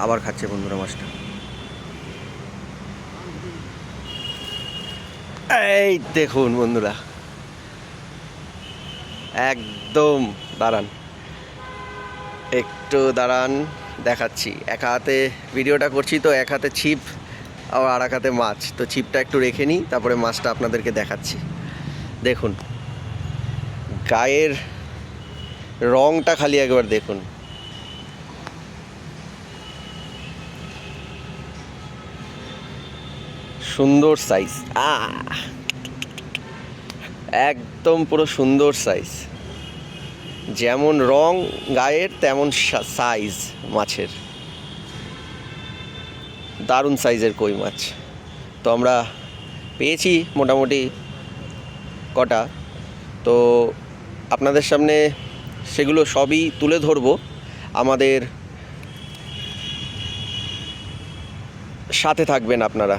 আবার খাচ্ছে বন্ধুরা মাছটা। এই দেখুন বন্ধুরা, একদম দাঁড়ান, একটু দাঁড়ান, দেখাচ্ছি। এক হাতে ভিডিওটা করছি তো এক হাতে ছিপ আর এক হাতে মাছ, তো ছিপটা একটু রেখে নিই, তারপরে মাছটা আপনাদেরকে দেখাচ্ছি। দেখুন গায়ের রংটা খালি একবার দেখুন, সুন্দর সাইজ, একদম পুরো সুন্দর সাইজ, যেমন রং গায়ের তেমন সাইজ মাছের, দারুণ সাইজের কই মাছ। তো আমরা পেয়েছি মোটামুটি কটা, তো আপনাদের সামনে সেগুলো সবই তুলে ধরবো। আমাদের সাথে থাকবেন আপনারা।